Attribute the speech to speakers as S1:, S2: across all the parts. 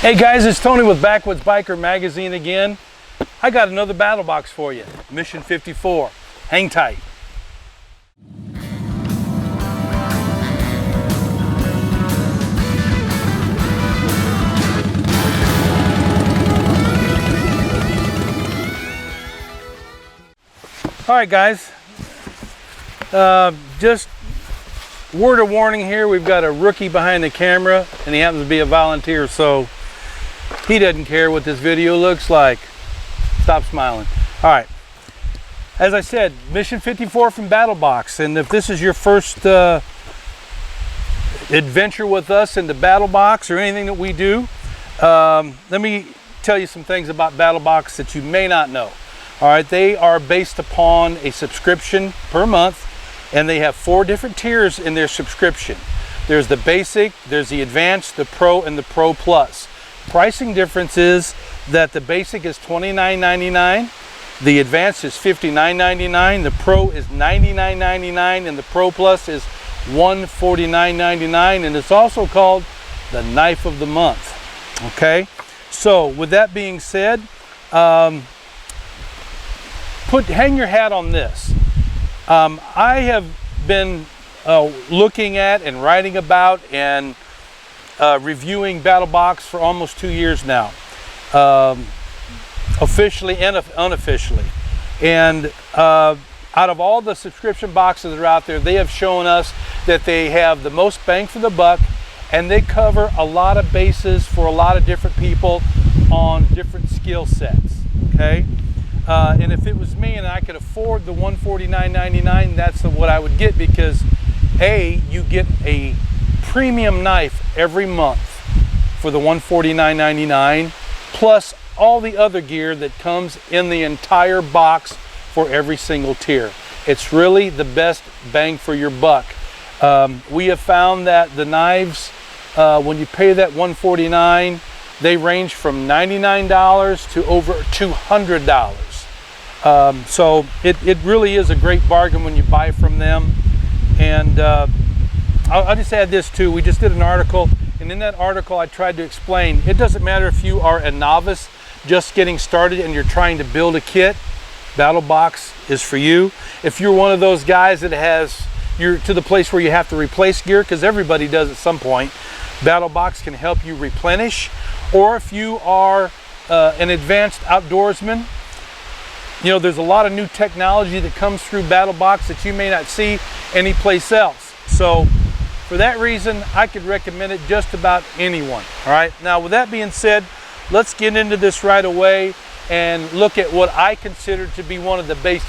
S1: Hey guys, it's Tony with Backwoods Biker Magazine again. I got another battle box for you, Mission 54. Hang tight. All right guys, just word of warning here, we've got a rookie behind the camera and he happens to be a volunteer, so he doesn't care what this video looks like. Stop smiling. All right, as I said, Mission 54 from BattlBox, and if this is your first adventure with us into BattlBox or anything that we do, let me tell you some things about BattlBox that you may not know. All right, they are based upon a subscription per month, and they have 4 different tiers in their subscription. There's the basic, there's the advanced, the pro, and the pro plus. Pricing difference is that the basic is $29.99, the advanced is $59.99, the pro is $99.99, and the pro plus is $149.99, and it's also called the knife of the month. Okay, so with that being said, hang your hat on this. I have been looking at and writing about and reviewing BattlBox for almost 2 years now, officially and unofficially. And out of all the subscription boxes that are out there, they have shown us that they have the most bang for the buck, and they cover a lot of bases for a lot of different people on different skill sets. Okay. And if it was me and I could afford the $149.99, that's what I would get, because A, you get a premium knife every month for the $149.99, plus all the other gear that comes in the entire box for every single tier. It's really the best bang for your buck. We have found that the knives, when you pay that $149, they range from $99 to over $200. So it really is a great bargain when you buy from them. And I'll just add this too. We just did an article, and in that article I tried to explain, it doesn't matter if you are a novice just getting started and you're trying to build a kit, BattlBox is for you. If you're one of those guys that you're to the place where you have to replace gear, because everybody does at some point, BattlBox can help you replenish. Or if you are an advanced outdoorsman, you know, there's a lot of new technology that comes through BattlBox that you may not see anyplace else. So for that reason, I could recommend it just about anyone. All right, now with that being said, let's get into this right away and look at what I consider to be one of the best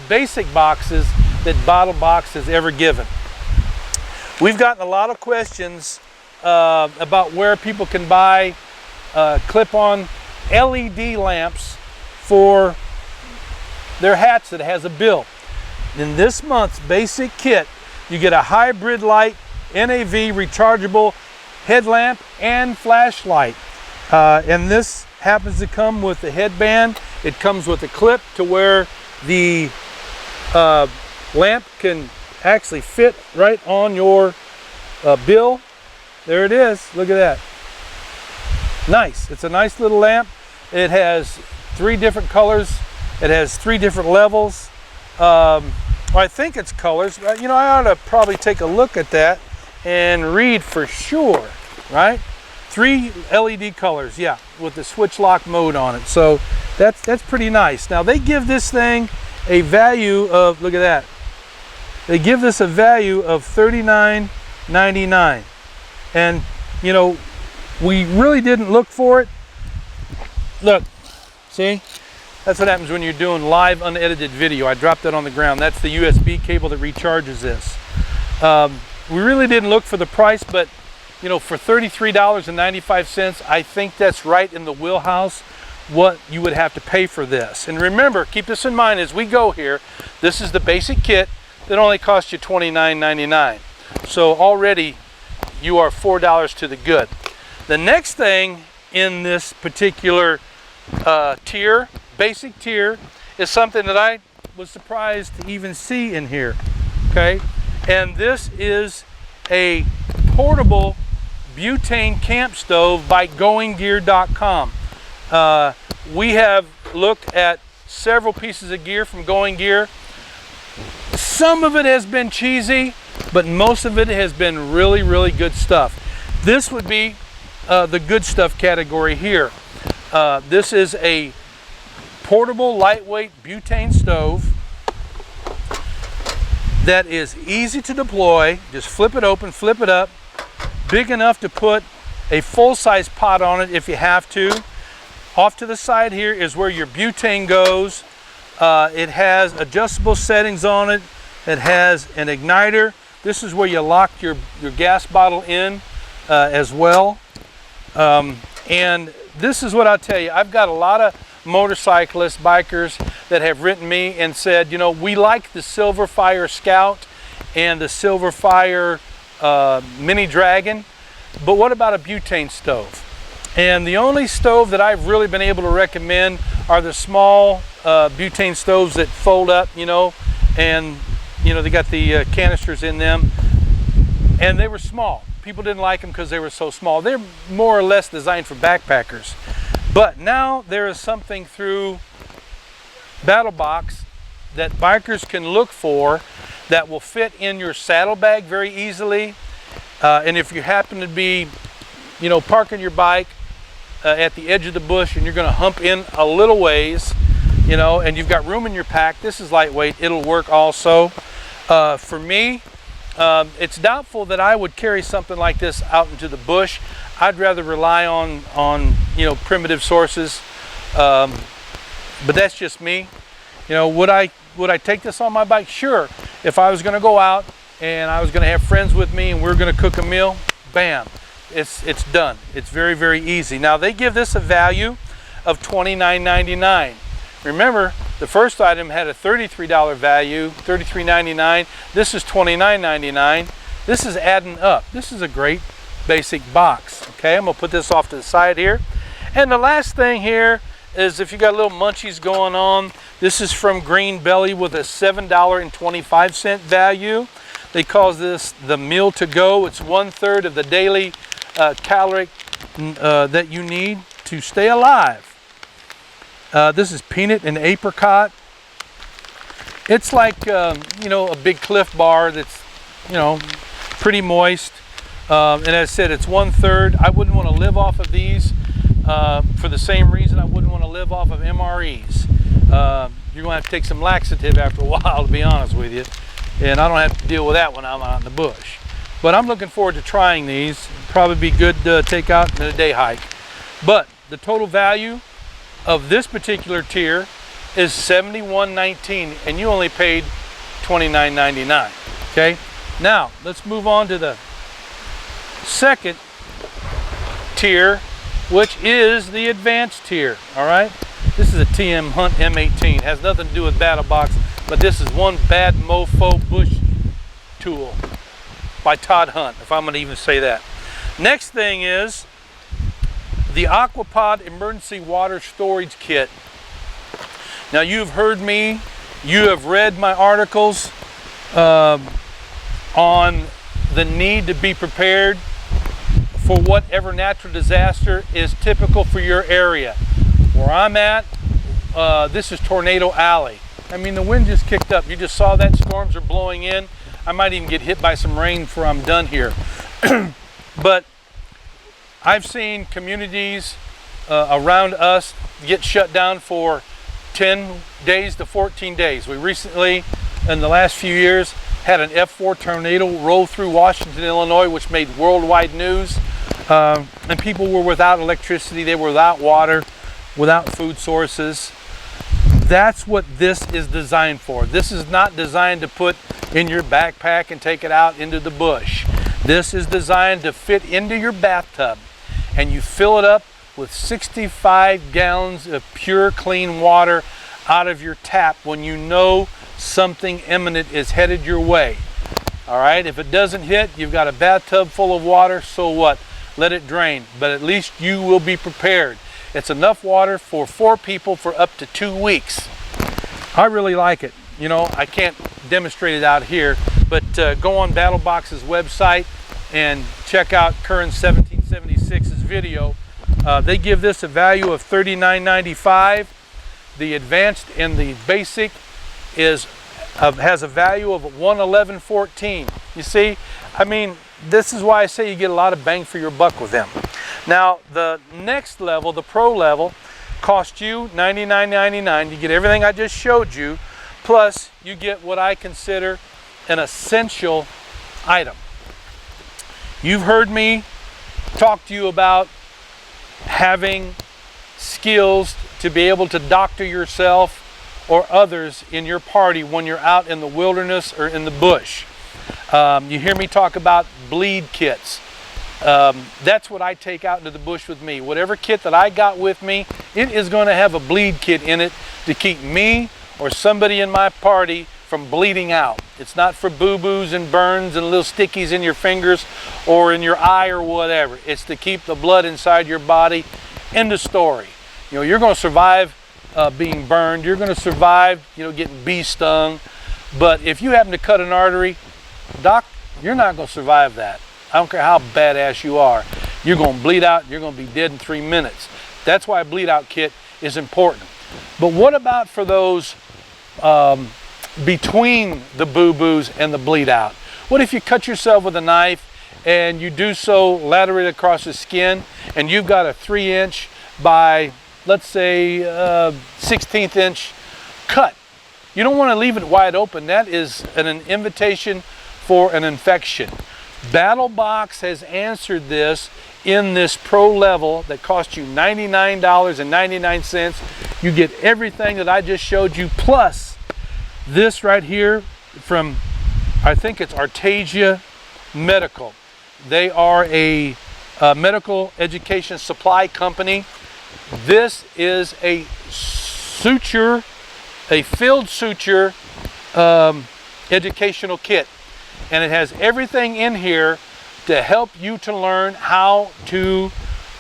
S1: basic boxes that BattlBox has ever given. We've gotten a lot of questions about where people can buy clip-on LED lamps for their hats that has a bill. In this month's basic kit, you get a hybrid light, NAV rechargeable headlamp and flashlight. And this happens to come with the headband. It comes with a clip to where the lamp can actually fit right on your bill. There it is, look at that. Nice, it's a nice little lamp. It has 3 different colors. It has 3 different levels. I think it's colors. You know, I ought to probably take a look at that and read for sure, right? 3 LED colors, yeah, with the switch lock mode on it. So that's pretty nice. Now they give this thing a value of, look at that. They give this a value of $39.99. And, you know, we really didn't look for it. Look. See, that's what happens when you're doing live unedited video. I dropped that on the ground. That's the USB cable that recharges this. We really didn't look for the price, but you know, for $33.95, I think that's right in the wheelhouse what you would have to pay for this. And remember, keep this in mind as we go here, this is the basic kit that only costs you $29.99. So already you are $4 to the good. The next thing in this particular tier, basic tier, is something that I was surprised to even see in here. Okay, and this is a portable butane camp stove by goinggear.com. We have looked at several pieces of gear from Going Gear. Some of it has been cheesy, but most of it has been really, really good stuff. This would be the good stuff category here. This is a portable, lightweight butane stove that is easy to deploy. Just flip it open, flip it up. Big enough to put a full-size pot on it if you have to. Off to the side here is where your butane goes. It has adjustable settings on it. It has an igniter. This is where you lock your gas bottle in as well. And this is what I'll tell you. I've got a lot of motorcyclists, bikers that have written me and said, you know, we like the Silverfire Scout and the Silverfire Mini Dragon, but what about a butane stove? And the only stove that I've really been able to recommend are the small butane stoves that fold up, you know, and you know, they got the canisters in them, and they were small. People didn't like them because they were so small. They're more or less designed for backpackers. But now there is something through BattlBox that bikers can look for that will fit in your saddlebag very easily. And if you happen to be, you know, parking your bike at the edge of the bush and you're going to hump in a little ways, you know, and you've got room in your pack, this is lightweight. It'll work also. For me, it's doubtful that I would carry something like this out into the bush. I'd rather rely on you know, primitive sources, but that's just me. You know, would I take this on my bike? Sure. If I was going to go out and I was going to have friends with me and we were going to cook a meal, bam, it's done. It's very, very easy. Now they give this a value of $29.99. Remember, the first item had a $33 value, $33.99. This is $29.99. This is adding up. This is a great basic box. Okay, I'm gonna put this off to the side here. And the last thing here is if you got little munchies going on, this is from Green Belly with a $7.25 value. They call this the meal to go. It's 1/3 of the daily caloric that you need to stay alive. This is peanut and apricot. It's like, you know, a big Cliff Bar that's, you know, pretty moist. And as I said, it's 1/3. I wouldn't want to live off of these for the same reason I wouldn't want to live off of MREs. You're going to have to take some laxative after a while, to be honest with you. And I don't have to deal with that when I'm out in the bush. But I'm looking forward to trying these. Probably be good to take out in a day hike. But the total value of this particular tier is $71.19, and you only paid $29.99. Okay, now let's move on to the second tier, which is the advanced tier. All right, this is a TM Hunt M18. It has nothing to do with BattlBox, but this is one bad mofo bush tool by Todd Hunt, if I'm going to even say that. Next thing is the Aquapod Emergency Water Storage Kit. Now you've heard me, you have read my articles on the need to be prepared for whatever natural disaster is typical for your area. Where I'm at, this is Tornado Alley. I mean, the wind just kicked up. You just saw that, storms are blowing in. I might even get hit by some rain before I'm done here. But I've seen communities around us get shut down for 10 days to 14 days. We recently, in the last few years, had an F4 tornado roll through Washington, Illinois, which made worldwide news. And people were without electricity, they were without water, without food sources. That's what this is designed for. This is not designed to put in your backpack and take it out into the bush. This is designed to fit into your bathtub, and you fill it up with 65 gallons of pure clean water out of your tap when you know something imminent is headed your way. All right, if it doesn't hit, you've got a bathtub full of water, so what? Let it drain, but at least you will be prepared. It's enough water for 4 people for up to 2 weeks. I really like it. You know, I can't demonstrate it out here, but go on BattlBox's website and check out Curran 1776's video. They give this a value of $39.95. The advanced and the basic has a value of $111.14. You see, I mean, this is why I say you get a lot of bang for your buck with them. Now, the next level, the pro level, costs you $99.99. You get everything I just showed you, plus you get what I consider an essential item. You've heard me talk to you about having skills to be able to doctor yourself or others in your party when you're out in the wilderness or in the bush. You hear me talk about bleed kits. That's what I take out into the bush with me. Whatever kit that I got with me, it is going to have a bleed kit in it to keep me or somebody in my party from bleeding out. It's not for boo-boos and burns and little stickies in your fingers or in your eye or whatever. It's to keep the blood inside your body. End of story. You know, you're going to survive being burned. You're going to survive, you know, getting bee stung. But if you happen to cut an artery, doc, you're not going to survive that. I don't care how badass you are. You're going to bleed out and you're going to be dead in 3 minutes. That's why a bleed out kit is important. But what about for those between the boo-boos and the bleed out? What if you cut yourself with a knife and you do so laterally across the skin and you've got a 3-inch by, let's say, 16th inch cut? You don't want to leave it wide open. That is an invitation for an infection. BattlBox has answered this in this pro level that costs you $99.99. You get everything that I just showed you, plus this right here from, I think it's Artesia Medical. They are a medical education supply company. This is a suture, a filled suture educational kit. And it has everything in here to help you to learn how to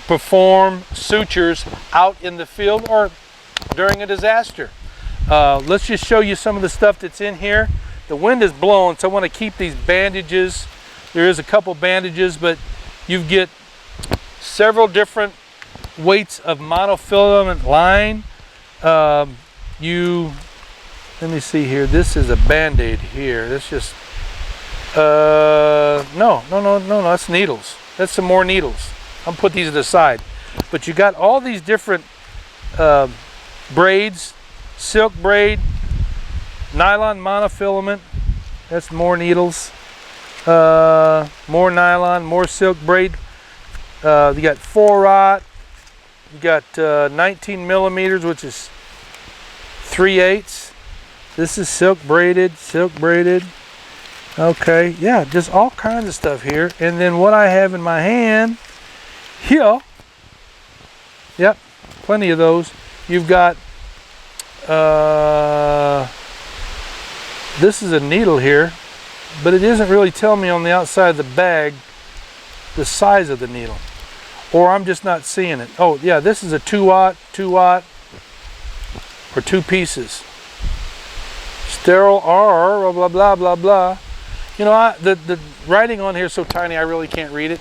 S1: perform sutures out in the field or during a disaster. Let's just show you some of the stuff that's in here. The wind is blowing, so I want to keep these bandages. There is a couple bandages, but you get several different weights of monofilament line. Let me see here. This is a Band-Aid here. That's just no, that's needles. That's some more needles. I'll put these to the side. But you got all these different braids, silk braid, nylon monofilament. That's more needles. More nylon, more silk braid. You got 4-aught. You got 19 millimeters, which is 3/8. This is silk braided. Okay, yeah, just all kinds of stuff here. And then what I have in my hand here, yep, plenty of those. You've got, this is a needle here, but it doesn't really tell me on the outside of the bag the size of the needle. Or I'm just not seeing it. Oh, yeah, this is a 2-aught, or 2 pieces. Sterile R, blah, blah, blah, blah. You know, the writing on here is so tiny I really can't read it.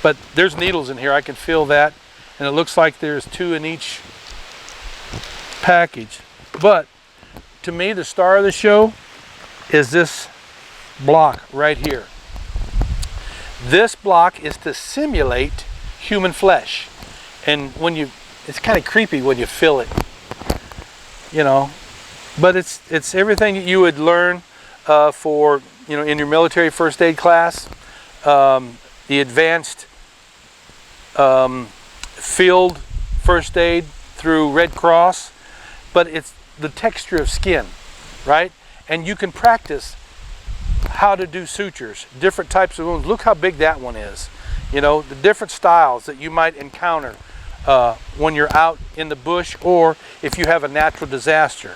S1: But there's needles in here, I can feel that. And it looks like there's 2 in each package. But to me, the star of the show is this block right here. This block is to simulate human flesh. And when it's kind of creepy when you feel it, you know. But it's everything that you would learn for, you know, in your military first aid class, the advanced field first aid through Red Cross, but it's the texture of skin, right? And you can practice how to do sutures, different types of wounds. Look how big that one is. You know, the different styles that you might encounter when you're out in the bush or if you have a natural disaster.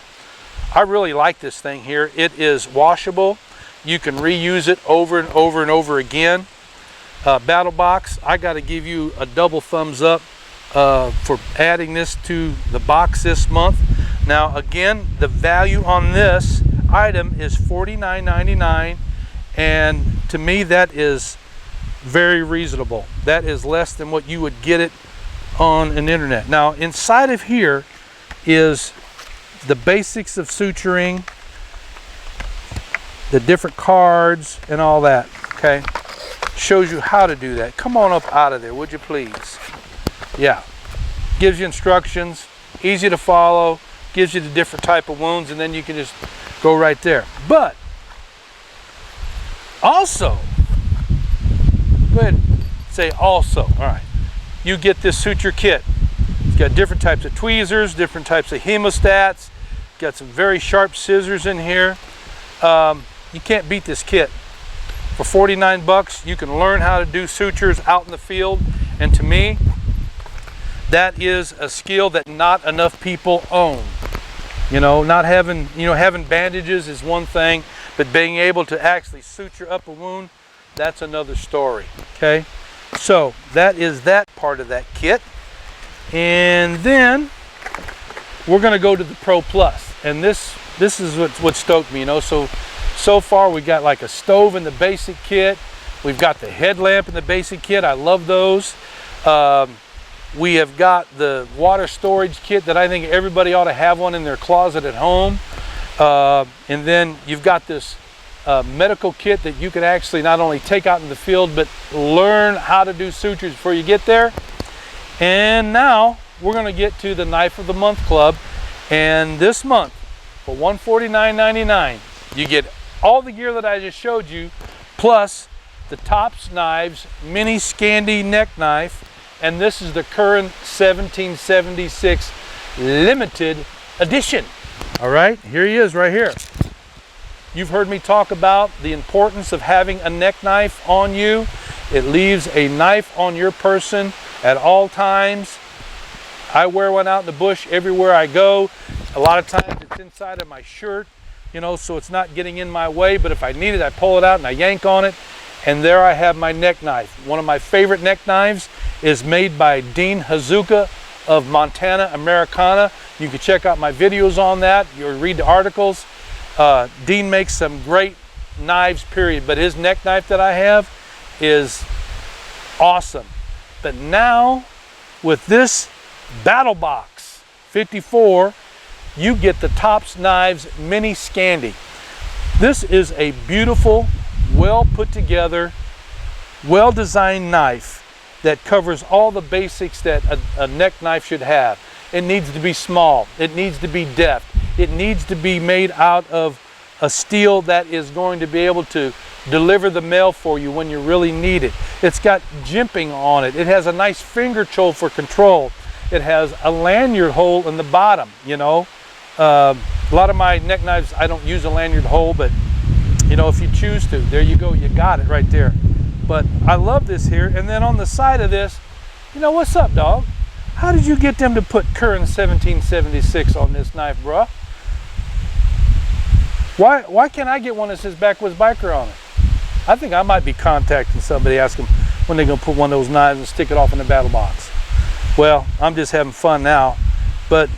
S1: I really like this thing here. It is washable. You can reuse it over and over and over again. BattlBox, I got to give you a double thumbs up for adding this to the box this month. Now again, the value on this item is $49.99, and to me that is very reasonable. That is less than what you would get it on an internet. Now inside of here is the basics of suturing, the different cards and all that, okay? Shows you how to do that. Come on up out of there, would you please? Yeah, gives you instructions, easy to follow, gives you the different type of wounds, and then you can just go right there. But also, go ahead and say also, all right, you get this suture kit. It's got different types of tweezers, different types of hemostats, got some very sharp scissors in here. You can't beat this kit. For 49 bucks, you can learn how to do sutures out in the field, and to me, that is a skill that not enough people own. You know, not having, having bandages is one thing, but being able to actually suture up a wound, that's another story, okay? So that is that part of that kit. And then we're gonna go to the Pro Plus. And this is what stoked me, So far we got like a stove in the basic kit. We've got the headlamp in the basic kit. I love those. We have got the water storage kit that I think everybody ought to have one in their closet at home. And then you've got this medical kit that you can actually not only take out in the field, but learn how to do sutures before you get there. And now we're gonna get to the Knife of the Month Club. And this month, for $149.99, you get all the gear that I just showed you, plus the Tops Knives Mini Scandi neck knife, and this is the current 1776 limited edition. All right, here he is right here. You've heard me talk about the importance of having a neck knife on you. It leaves a knife on your person at all times. I wear one out in the bush everywhere I go. A lot of times it's inside of my shirt, so it's not getting in my way, but if I need it, I pull it out and I yank on it, and there I have my neck knife. One of my favorite neck knives is made by Dean Hazuka of Montana Americana. You can check out my videos on that. You'll read the articles. Dean makes some great knives, period, but his neck knife that I have is awesome. But now, with this BattlBox 54, you get the Tops Knives Mini Scandi. This is a beautiful, well put together, well designed knife that covers all the basics that a neck knife should have. It needs to be small, it needs to be deft, it needs to be made out of a steel that is going to be able to deliver the mail for you when you really need it. It's got jimping on it. It has a nice finger choke for control. It has a lanyard hole in the bottom, A lot of my neck knives, I don't use a lanyard hole, but if you choose to, there you go, you got it right there. But I love this here. And then on the side of this, what's up, dog? How did you get them to put current 1776 on this knife, bruh? Why can't I get one that says Backwoods Biker on it? I think I might be contacting somebody, ask them when they're gonna put one of those knives and stick it off in the BattlBox. Well, I'm just having fun now, but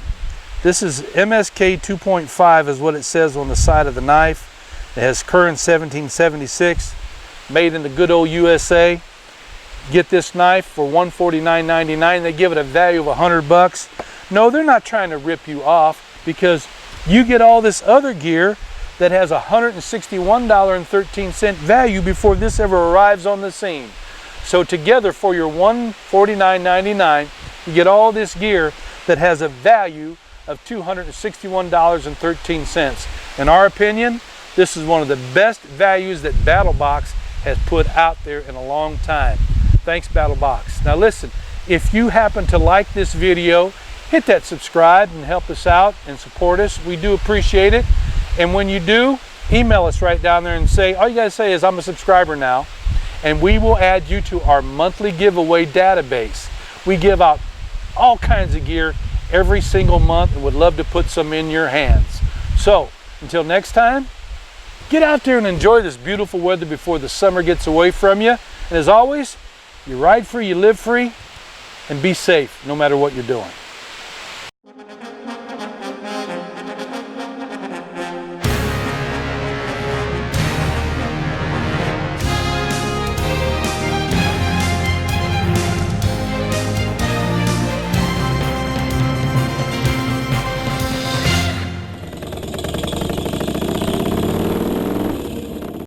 S1: this is MSK 2.5 is what it says on the side of the knife. It has current 1776, made in the good old USA. Get this knife for $149.99. They give it a value of $100. No, they're not trying to rip you off, because you get all this other gear that has $161.13 value before this ever arrives on the scene. So together for your $149.99, you get all this gear that has a value of $261.13. In our opinion, this is one of the best values that BattlBox has put out there in a long time. Thanks, BattlBox. Now listen, if you happen to like this video, hit that subscribe and help us out and support us. We do appreciate it. And when you do, email us right down there and say, all you gotta say is, I'm a subscriber now, and we will add you to our monthly giveaway database. We give out all kinds of gear every single month and would love to put some in your hands. So until next time, get out there and enjoy this beautiful weather before the summer gets away from you. And as always, you ride free, you live free, and be safe no matter what you're doing.